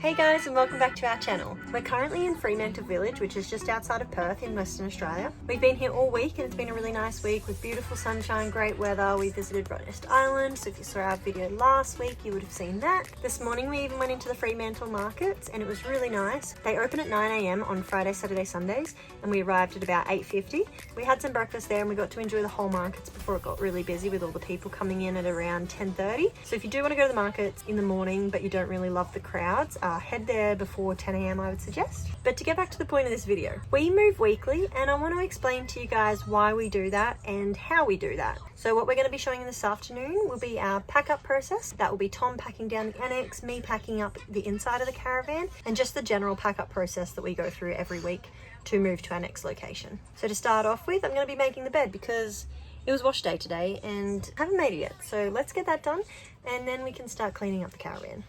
Hey guys, and welcome back to our channel. We're currently in Fremantle Village, which is just outside of Perth in Western Australia. We've been here all week and it's been a really nice week with beautiful sunshine, great weather. We visited Rottnest Island, so if you saw our video last week you would have seen that. This morning we even went into the Fremantle markets and it was really nice. They open at 9 AM on Friday, Saturday, Sundays, and we arrived at about 8:50. We had some breakfast there and we got to enjoy the whole markets before it got really busy with all the people coming in at around 10:30. So if you do want to go to the markets in the morning but you don't really love the crowds, head there before 10 AM I would suggest. But to get back to the point of this video, we move weekly and I want to explain to you guys why we do that and how we do that. So what we're going to be showing you this afternoon will be our pack up process. That will be Tom packing down the annex, me packing up the inside of the caravan, and just the general pack up process that we go through every week to move to our next location. So to start off with, I'm going to be making the bed because it was wash day today and I haven't made it yet. So let's get that done and then we can start cleaning up the caravan.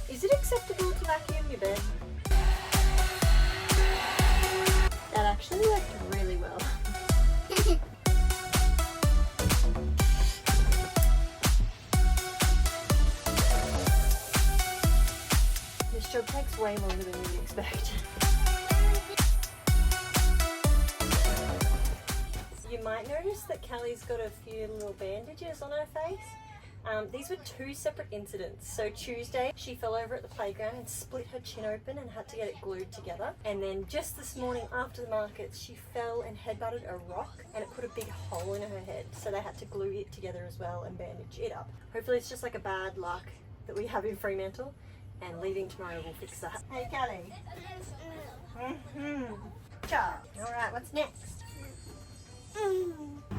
Is it acceptable to vacuum your bed? That actually worked really well. This job takes way longer than you'd expect. You might notice that Callie's got a few little bandages on her face. These were two separate incidents. So Tuesday, she fell over at the playground and split her chin open and had to get it glued together. And then just this morning after the markets, she fell and headbutted a rock and it put a big hole in her head. So they had to glue it together as well and bandage it up. Hopefully it's just like a bad luck that we have in Fremantle, and leaving tomorrow will fix that. Hey Callie. All right, what's next?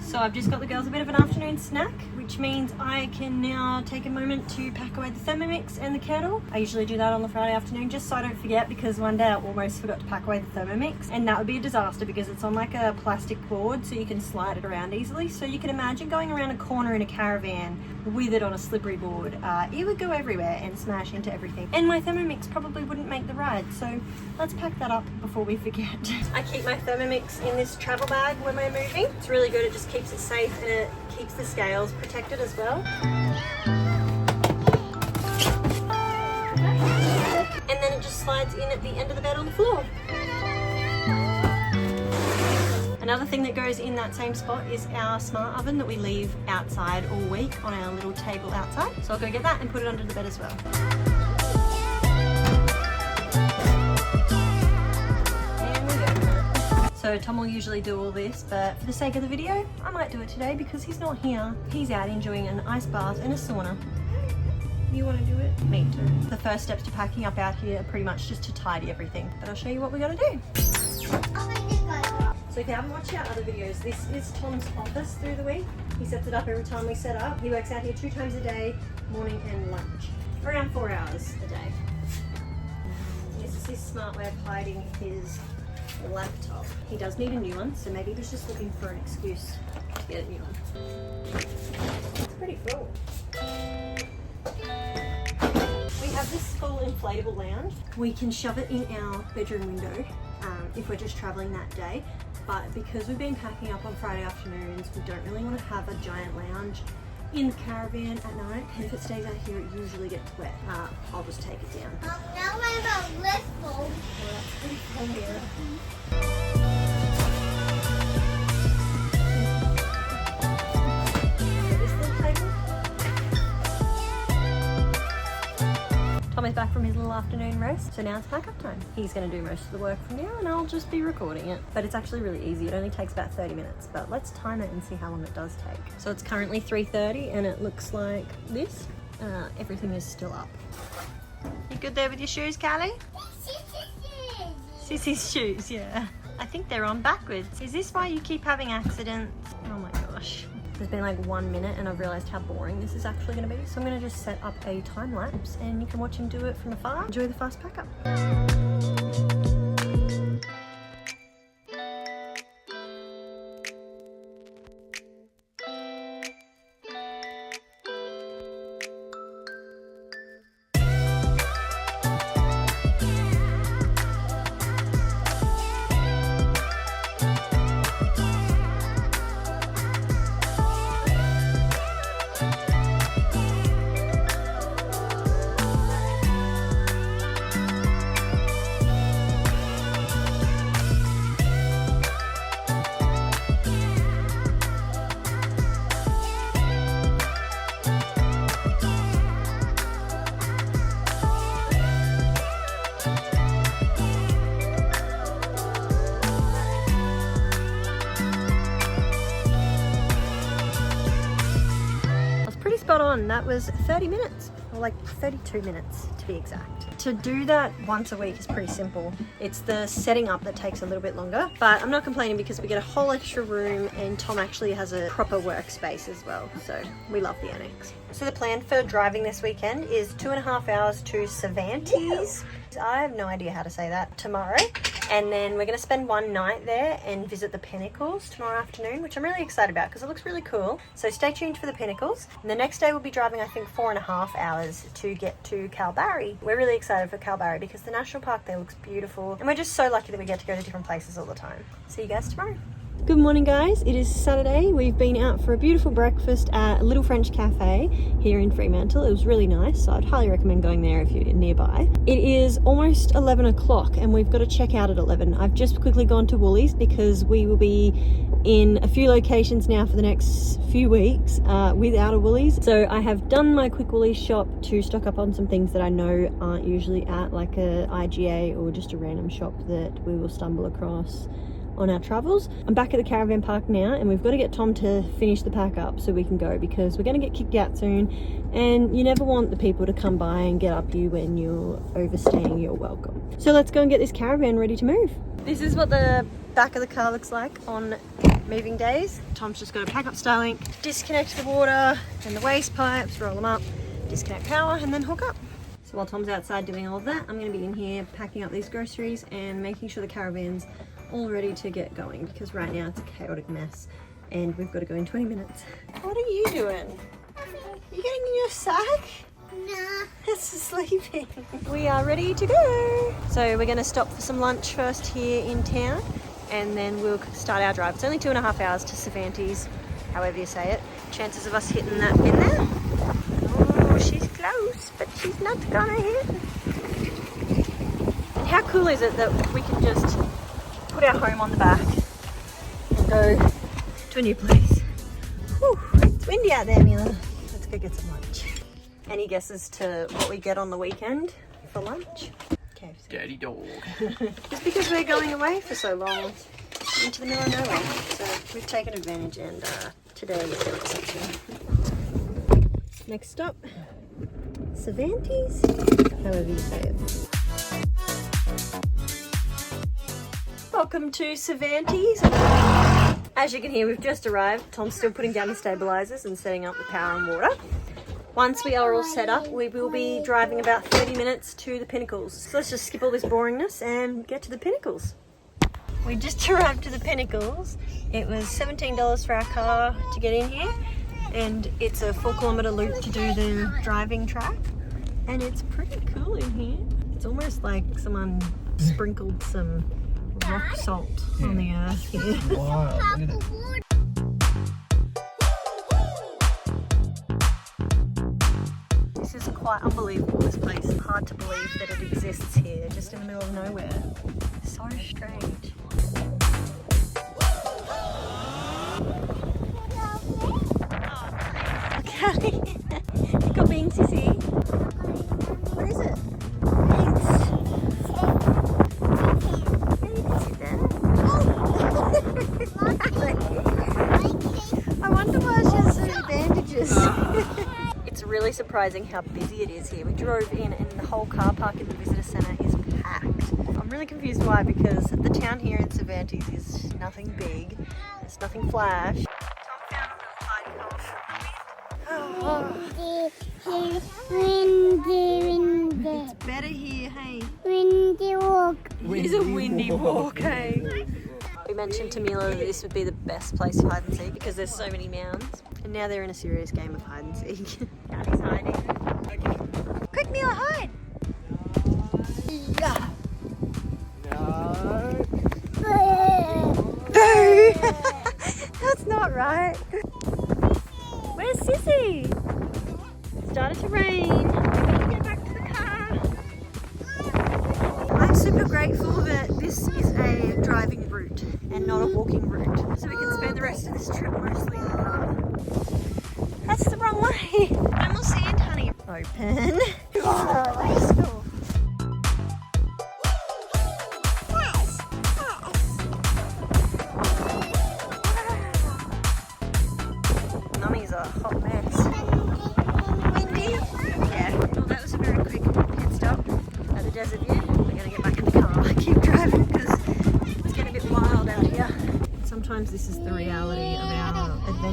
So I've just got the girls a bit of an afternoon snack, which means I can now take a moment to pack away the Thermomix and the kettle. I usually do that on the Friday afternoon just so I don't forget, because one day I almost forgot to pack away the Thermomix and that would be a disaster because it's on like a plastic board so you can slide it around easily. So you can imagine going around a corner in a caravan with it on a slippery board. It would go everywhere and smash into everything. And my Thermomix probably wouldn't make the ride, so let's pack that up before we forget. I keep my Thermomix in this travel bag when we're moving. It's really good, it just keeps it safe and it keeps the scales protected as well. And then it just slides in at the end of the bed on the floor. Another thing that goes in that same spot is our smart oven that we leave outside all week on our little table outside. So I'll go get that and put it under the bed as well. So Tom will usually do all this, but for the sake of the video, I might do it today because he's not here. He's out enjoying an ice bath and a sauna. You want to do it? Me too. The first steps to packing up out here are pretty much just to tidy everything, but I'll show you what we gotta do. So if you haven't watched our other videos, this is Tom's office through the week. He sets it up every time we set up. He works out here 2 times a day, morning and lunch. Around 4 hours a day. This is his smart way of hiding his laptop. He does need a new one, so maybe he's just looking for an excuse to get a new one. It's pretty cool. We have this full inflatable lounge. We can shove it in our bedroom window if we're just traveling that day, but because we've been packing up on Friday afternoons, we don't really want to have a giant lounge in the caravan at night, and if it stays out here it usually gets wet. I'll just take it down. Now I'm a lift bulb. Well, that's pretty cool here. Tom is back from his little afternoon rest, so now it's pack up time. He's going to do most of the work from now and I'll just be recording it. But it's actually really easy. It only takes about 30 minutes, but let's time it and see how long it does take. So it's currently 3:30 and it looks like this. Everything is still up. You good there with your shoes, Callie? Sissy's shoes, yeah. I think they're on backwards. Is this why you keep having accidents? Oh my gosh. There's been like 1 minute and I've realized how boring this is actually going to be. So I'm going to just set up a time lapse and you can watch him do it from afar. Enjoy the fast pack up. done. That was 30 minutes, or like 32 minutes to be exact. To do that once a week is pretty simple. It's the setting up that takes a little bit longer, but I'm not complaining because we get a whole extra room and Tom actually has a proper workspace as well. So we love the annex. So the plan for driving this weekend is 2.5 hours to Cervantes. I have no idea how to say that, tomorrow. And then we're going to spend one night there and visit the Pinnacles tomorrow afternoon, which I'm really excited about because it looks really cool. So stay tuned for the Pinnacles. And the next day we'll be driving, I think, 4.5 hours to get to Kalbarri. We're really excited for Kalbarri because the national park there looks beautiful. And we're just so lucky that we get to go to different places all the time. See you guys tomorrow. Good morning, guys. It is Saturday. We've been out for a beautiful breakfast at a little French cafe here in Fremantle. It was really nice, so I'd highly recommend going there if you're nearby. It is almost 11 o'clock and we've got to check out at 11. I've just quickly gone to Woolies because we will be in a few locations now for the next few weeks without a Woolies. So I have done my quick Woolies shop to stock up on some things that I know aren't usually at, like a IGA or just a random shop that we will stumble across on our travels. I'm back at the caravan park now and we've got to get Tom to finish the pack up so we can go because we're going to get kicked out soon, and you never want the people to come by and get up you when you're overstaying your welcome. So let's go and get this caravan ready to move. This is what the back of the car looks like on moving days. Tom's just got to pack up Starlink, disconnect the water and the waste pipes, roll them up, disconnect power and then hook up. So while Tom's outside doing all of that, I'm going to be in here packing up these groceries and making sure the caravan's all ready to get going because right now it's a chaotic mess and we've got to go in 20 minutes. What are you doing? You getting in your sack? Nah. It's sleeping. We are ready to go. So we're going to stop for some lunch first here in town and then we'll start our drive. It's only 2.5 hours to Cervantes, however you say it. Chances of us hitting that bin there. Oh, she's close, but she's not gonna hit. And how cool is it that we can just put our home on the back and go to a new place. Whew, it's windy out there, Mila. Let's go get some lunch. Any guesses to what we get on the weekend for lunch? KFC. Dirty dog. Just because we're going away for so long into the middle of nowhere. So we've taken advantage and today is no exception. Next stop, Cervantes, however you say it. Welcome to Cervantes. As you can hear, we've just arrived. Tom's still putting down the stabilizers and setting up the power and water. Once we are all set up, we will be driving about 30 minutes to the Pinnacles. So let's just skip all this boringness and get to the Pinnacles. We just arrived to the Pinnacles. It was $17 for our car to get in here, and it's a 4-kilometer loop to do the driving track. And it's pretty cool in here. It's almost like someone sprinkled some rock salt on the earth here. Wow, look at it. This is quite unbelievable, this place. It's hard to believe that it exists here, just in the middle of nowhere. So strange. Okay. You got beans, Sissy? What is it? I wonder why she has so many bandages. It's really surprising how busy it is here. We drove in and the whole car park in the visitor centre is packed. I'm really confused why, because the town here in Cervantes is nothing big. It's nothing flash. It's better here, hey. Windy walk. It is a windy walk, hey. We mentioned to Mila that this would be the best place for hide and seek because there's so many mounds. And now they're in a serious game of hide and seek. Daddy's hiding. Okay. Quick, Mila, hide! Yeah. No. Boo! That's not right. Where's Sissy? It started to rain. We need to get back to the car. I'm super grateful that this is a driving route and not a walking route, so we can spend the rest of this trip mostly in the car. That's the wrong way. I'm all sand, honey. Open. Oh, rascal. Mummy's a hot mess.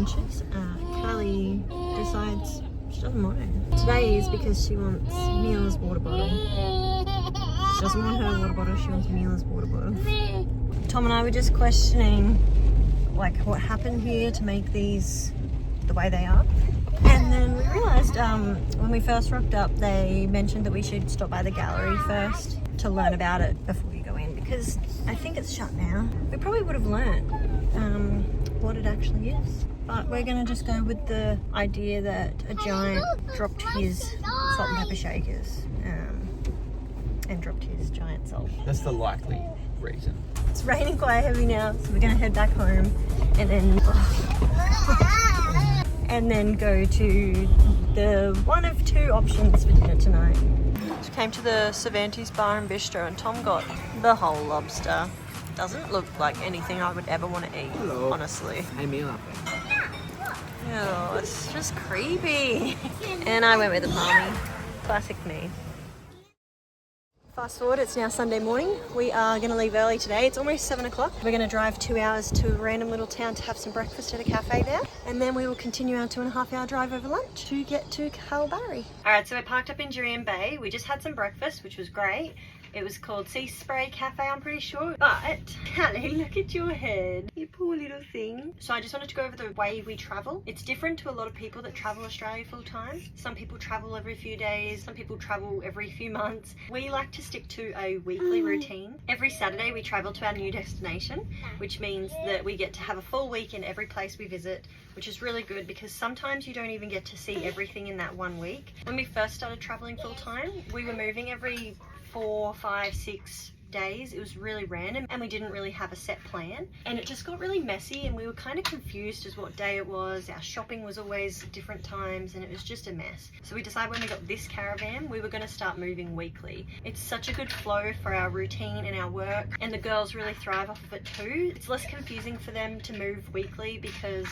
adventures. Cali decides she doesn't want it. Today is because she wants Mila's water bottle. She doesn't want her water bottle, she wants Mila's water bottle. Tom and I were just questioning like what happened here to make these the way they are. And then we realised when we first rocked up, they mentioned that we should stop by the gallery first to learn about it before we go in, because I think it's shut now. We probably would have learned what it actually is. But we're going to just go with the idea that a giant dropped his salt and pepper shakers and dropped his giant salt. That's the likely reason. It's raining quite heavy now, so we're going to head back home and then go to the one of two options for dinner tonight. Just came to the Cervantes Bar and Bistro and Tom got the whole lobster. Doesn't look like anything I would ever want to eat, Hello. honestly. Hey Mila. Oh, it's just creepy. And I went with the palmy. Classic me. Fast forward, it's now Sunday morning. We are going to leave early today. It's almost 7 o'clock. We're going to drive 2 hours to a random little town to have some breakfast at a cafe there. And then we will continue our 2.5 hour drive over lunch to get to Kalbarri. Alright, so we're parked up in Jurien Bay. We just had some breakfast, which was great. It was called Sea Spray Cafe, I'm pretty sure. But, Callie, look at your head. You poor little thing. So I just wanted to go over the way we travel. It's different to a lot of people that travel Australia full time. Some people travel every few days. Some people travel every few months. We like to stick to a weekly routine. Every Saturday we travel to our new destination, which means that we get to have a full week in every place we visit, which is really good because sometimes you don't even get to see everything in that 1 week. When we first started traveling full time, we were moving every 4, 5, 6 days. It was really random and we didn't really have a set plan, and it just got really messy and we were kind of confused as what day it was. Our shopping was always different times and it was just a mess. So we decided when we got this caravan we were going to start moving weekly. It's such a good flow for our routine and our work, and the girls really thrive off of it too. It's less confusing for them to move weekly because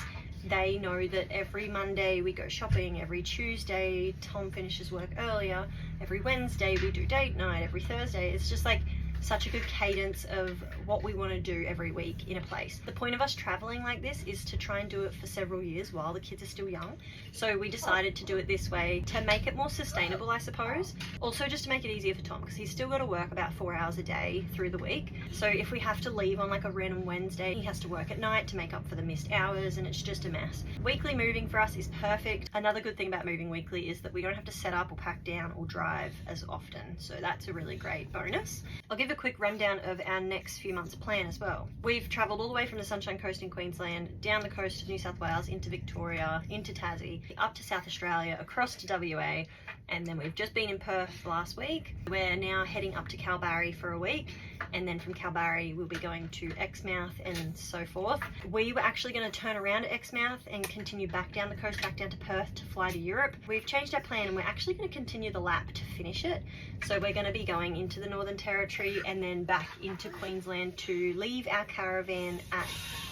they know that every Monday we go shopping, every Tuesday Tom finishes work earlier, every Wednesday we do date night, every Thursday. It's just like such a good cadence of what we want to do every week in a place. The point of us traveling like this is to try and do it for several years while the kids are still young. So we decided to do it this way to make it more sustainable, I suppose. Also just to make it easier for Tom because he's still got to work about 4 hours a day through the week. So if we have to leave on like a random Wednesday, he has to work at night to make up for the missed hours, and it's just a mess. Weekly moving for us is perfect. Another good thing about moving weekly is that we don't have to set up or pack down or drive as often. So that's a really great bonus. I'll give a quick rundown of our next few months plan as well. We've travelled all the way from the Sunshine Coast in Queensland, down the coast of New South Wales, into Victoria, into Tassie, up to South Australia, across to WA, and then we've just been in Perth last week. We're now heading up to Kalbarri for a week, and then from Kalbarri we'll be going to Exmouth and so forth. We were actually going to turn around at Exmouth and continue back down the coast, back down to Perth to fly to Europe. We've changed our plan and we're actually going to continue the lap to finish it. So we're going to be going into the Northern Territory and then back into Queensland to leave our caravan at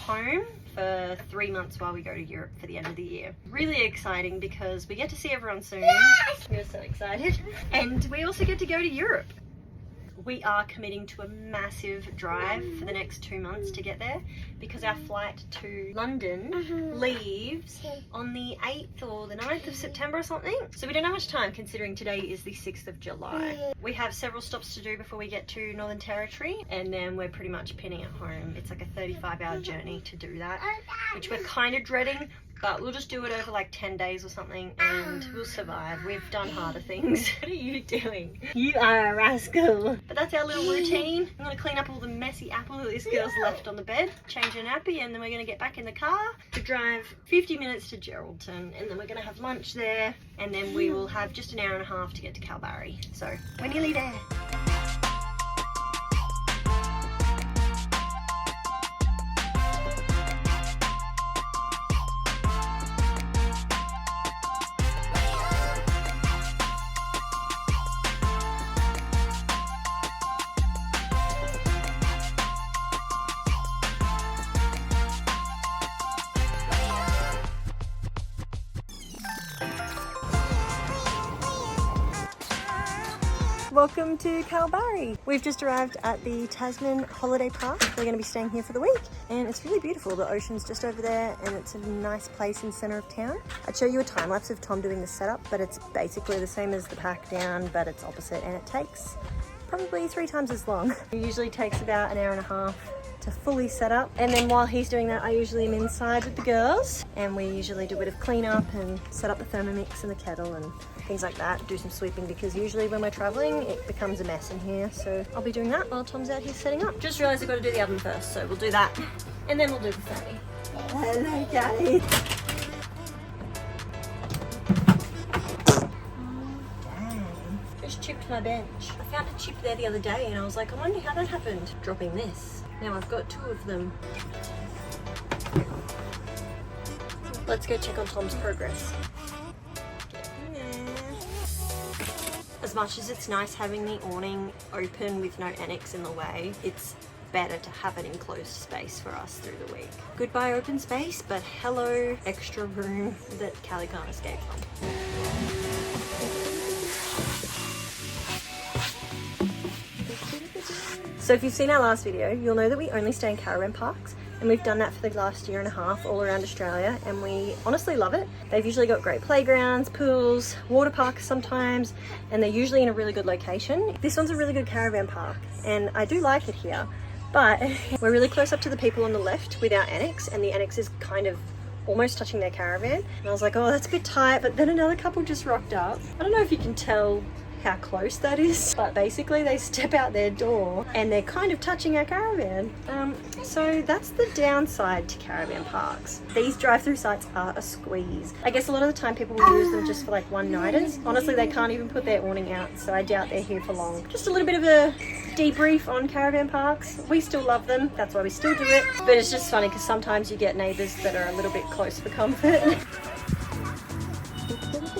home for 3 months while we go to Europe for the end of the year. Really exciting because we get to see everyone soon. Yes! We're so excited. And we also get to go to Europe. We are committing to a massive drive for the next 2 months to get there because our flight to London leaves on the 8th or the 9th of September or something. So we don't have much time considering today is the 6th of July. We have several stops to do before we get to Northern Territory, and then we're pretty much pinning at home. It's like a 35-hour journey to do that, which we're kind of dreading. But we'll just do it over like 10 days or something and we'll survive. We've done harder things. What are you doing? You are a rascal. But that's our little routine. I'm going to clean up all the messy apple that this girl's left on the bed, change her nappy, and then we're going to get back in the car to drive 50 minutes to Geraldton. And then we're going to have lunch there. And then we will have just an hour and a half to get to Kalbarri. So we're nearly there. Welcome to Kalbarri. We've just arrived at the Tasman Holiday Park. We're going to be staying here for the week and it's really beautiful. The ocean's just over there and it's a nice place in the centre of town. I'd show you a time lapse of Tom doing the setup, but it's basically the same as the pack down, but it's opposite and it takes probably 3 times as long. It usually takes about an hour and a half to fully set up, and then while he's doing that I usually am inside with the girls and we usually do a bit of cleanup and set up the Thermomix and the kettle and things like that, do some sweeping because usually when we're traveling it becomes a mess in here, so I'll be doing that while Tom's out here setting up. Just realised I've got to do the oven first, so we'll do that and then we'll do the thermi. Hello Cali. Just chipped my bench. I found a chip there the other day and I was like, I wonder how that happened. Dropping this. Now I've got 2 of them. Let's go check on Tom's progress. Get in there. As much as it's nice having the awning open with no annex in the way, it's better to have an enclosed space for us through the week. Goodbye open space, but hello extra room that Cali can't escape from. So if you've seen our last video, you'll know that we only stay in caravan parks and we've done that for the last 1.5 years all around Australia and we honestly love it. They've usually got great playgrounds, pools, water parks sometimes, and they're usually in a really good location. This one's a really good caravan park and I do like it here, but we're really close up to the people on the left with our annex and the annex is kind of almost touching their caravan. And I was like, oh, that's a bit tight, but then another couple just rocked up. I don't know if you can tell how close that is, but basically they step out their door and they're kind of touching our caravan. So that's the downside to caravan parks. These drive-through sites are a squeeze. I guess a lot of the time people will use them just for like one-nighters. Honestly, they can't even put their awning out, so I doubt they're here for long. Just a little bit of a debrief on caravan parks. We still love them, that's why we still do it, but it's just funny because sometimes you get neighbours that are a little bit close for comfort.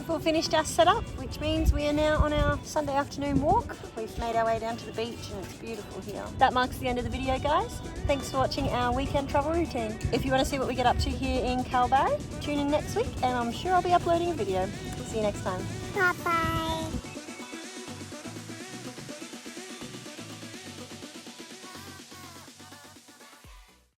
We've finished our setup, which means we are now on our Sunday afternoon walk. We've made our way down to the beach and it's beautiful here. That marks the end of the video, guys. Thanks for watching our weekend travel routine. If you want to see what we get up to here in Kalbarri, tune in next week and I'm sure I'll be uploading a video. See you next time. Bye-bye.